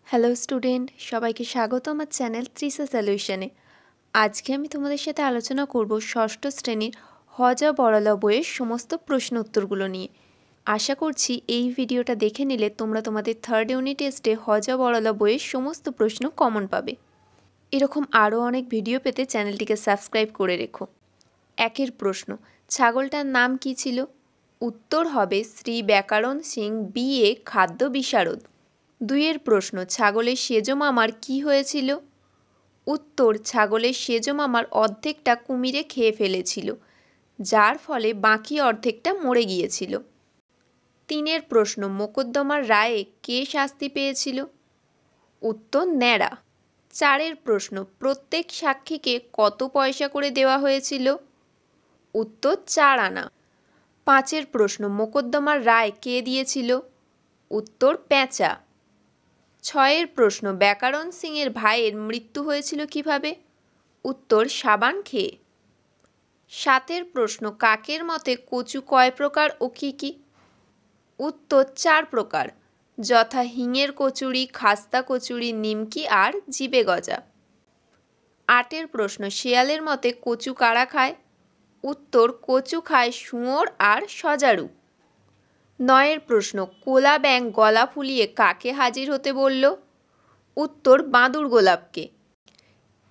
Hello student, সবাইকে স্বাগত আমার চ্যানেল তৃষা সলিউশনে। আজকে আমি তোমাদের সাথে আলোচনা করব ষষ্ঠ শ্রেণীর হজা বড়লা বইয়ের সমস্ত প্রশ্ন উত্তরগুলো নিয়ে। আশা করছি এই ভিডিওটা দেখে নিলে তোমরা তোমাদের থার্ড ইউনিট টেস্টে হজা বড়লা বইয়ের সমস্ত প্রশ্ন কমন পাবে। এরকম আরও অনেক ভিডিও পেতে চ্যানেলটিকে সাবস্ক্রাইব করে রেখো। একের প্রশ্ন, ছাগলটার নাম কী ছিল? উত্তর হবে শ্রী ব্যাকরণ সিং বিএ খাদ্য বিশারদ। দুইয়ের প্রশ্ন, ছাগলের সেজ মামার কী হয়েছিল? উত্তর, ছাগলের সেজ মামার অর্ধেকটা কুমিরে খেয়ে ফেলেছিল, যার ফলে বাকি অর্ধেকটা মরে গিয়েছিল। তিনের প্রশ্ন, মোকদ্দমার রায়ে কে শাস্তি পেয়েছিল? উত্তর, ন্যাড়া। চারের প্রশ্ন, প্রত্যেক সাক্ষীকে কত পয়সা করে দেওয়া হয়েছিল? উত্তর, 4 আনা। পাঁচের প্রশ্ন, মোকদ্দমার রায় কে দিয়েছিল? উত্তর, পেঁচা। ছয়ের প্রশ্ন, ব্যাকরণ সিংয়ের ভাইয়ের মৃত্যু হয়েছিল কিভাবে? উত্তর, সাবান খেয়ে। সাতের প্রশ্ন, কাকের মতে কচু কয় প্রকার ও কী কী? উত্তর, 4 প্রকার, যথা হিঙের কচুরি, খাস্তা কচুরি, নিমকি আর জিবে গজা। আটের প্রশ্ন, শেয়ালের মতে কচু কারা খায়? উত্তর, কচু খায় শুয়োর আর সজারু। নয়ের প্রশ্ন, কোলা ব্যাঙ গলা ফুলিয়ে কাকে হাজির হতে বলল? উত্তর, বাঁদুর গোলাপকে।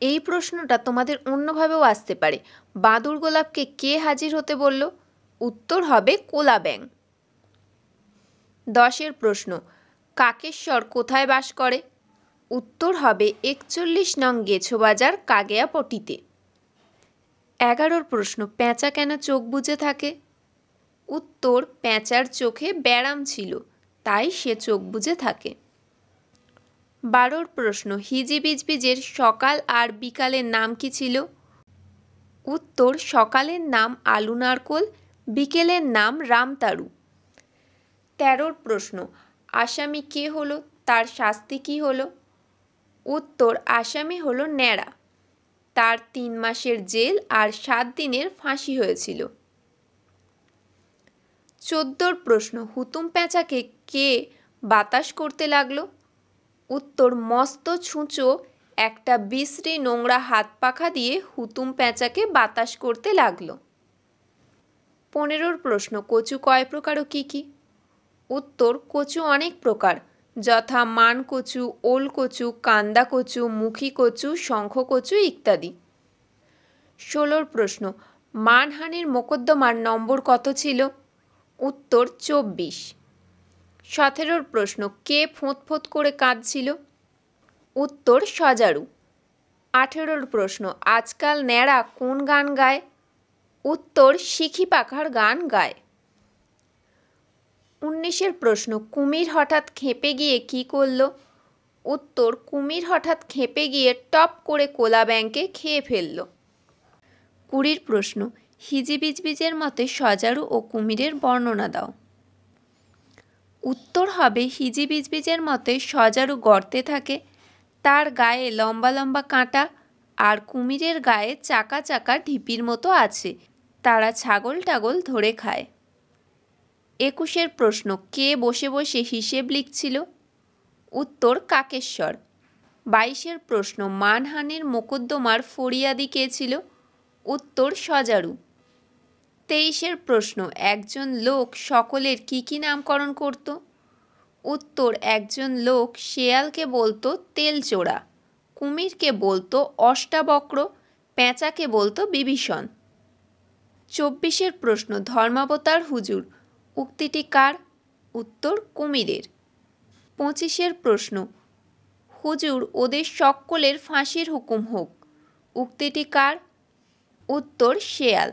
এই প্রশ্নটা তোমাদের অন্যভাবেও আসতে পারে। বাঁদুর গোলাপকে কে হাজির হতে বলল? উত্তর হবে কোলা ব্যাঙ। 10এর প্রশ্ন, কাকেশ্বর কোথায় বাস করে? উত্তর হবে 41 নং গেছো বাজার কাগেয়াপটিতে। 11 প্রশ্ন, পেঁচা কেন চোখ বুজে থাকে? উত্তর, পেঁচার চোখে ব্যারাম ছিল, তাই সে চোখ বুজে থাকে। 12 প্রশ্ন, হিজিবিজবিজের সকাল আর বিকালের নাম কি ছিল? উত্তর, সকালের নাম আলু নারকোল, বিকেলের নাম রামতারু। 13 প্রশ্ন, আসামি কে হলো, তার শাস্তি কি হলো? উত্তর, আসামি হলো ন্যাড়া, তার 3 মাসের জেল আর 7 দিনের ফাঁসি হয়েছিল। 14 প্রশ্ন, হুতুম পেঁচাকে কে বাতাস করতে লাগলো? উত্তর, মস্ত ছুঁচো একটা বিশ্রী নোংরা হাত পাখা দিয়ে হুতুম পেঁচাকে বাতাস করতে লাগলো। 15 প্রশ্ন, কচু কয় প্রকার ও কী কী? উত্তর, কচু অনেক প্রকার, যথা মান কচু, ওল কচু, কান্দা কচু, মুখী কচু, শঙ্খ কচু ইত্যাদি। 16 প্রশ্ন, মানহানির মোকদ্দমার নম্বর কত ছিল? উত্তর, 24। 17 প্রশ্ন, কে ফোঁত ফোঁত করে কাঁদছিল? উত্তর, সজারু। 18 প্রশ্ন, আজকাল ন্যাড়া কোন গান গায়? উত্তর, সিখি পাখার গান গায়। 19 প্রশ্ন, কুমির হঠাৎ খেপে গিয়ে কি করল? উত্তর, কুমির হঠাৎ খেপে গিয়ে টপ করে কোলা ব্যাঙকে খেয়ে ফেলল। 20 প্রশ্ন, হিজিবিজবিজের মতে সজারু ও কুমিরের বর্ণনা দাও। উত্তর হবে, হিজিবিজবিজের মতে সজারু গর্তে থাকে, তার গায়ে লম্বা লম্বা কাঁটা, আর কুমিরের গায়ে চাকা চাকা ঢিপির মতো আছে, তারা ছাগল টাগল ধরে খায়। 21 প্রশ্ন, কে বসে বসে হিসেব লিখছিল? উত্তর, কাকেশ্বর। 22 প্রশ্ন, মানহানির মোকদ্দমার ফরিয়াদি কে ছিল? উত্তর, সজারু। 23 প্রশ্ন, একজন লোক সকলের কি কি নামকরণ করত? উত্তর, একজন লোক শেয়ালকে বলতো তেলচোরা, কুমিরকে বলতো অষ্টাবক্র, পেঁচাকে বলতো বিভীষণ। 24 প্রশ্ন, ধর্মাবতার হুজুর উক্তিটি কার? উত্তর, কুমিরের। 25 প্রশ্ন, হুজুর ওদের সকলের ফাঁসির হুকুম হোক, উক্তিটি কার? উত্তর, শেয়াল।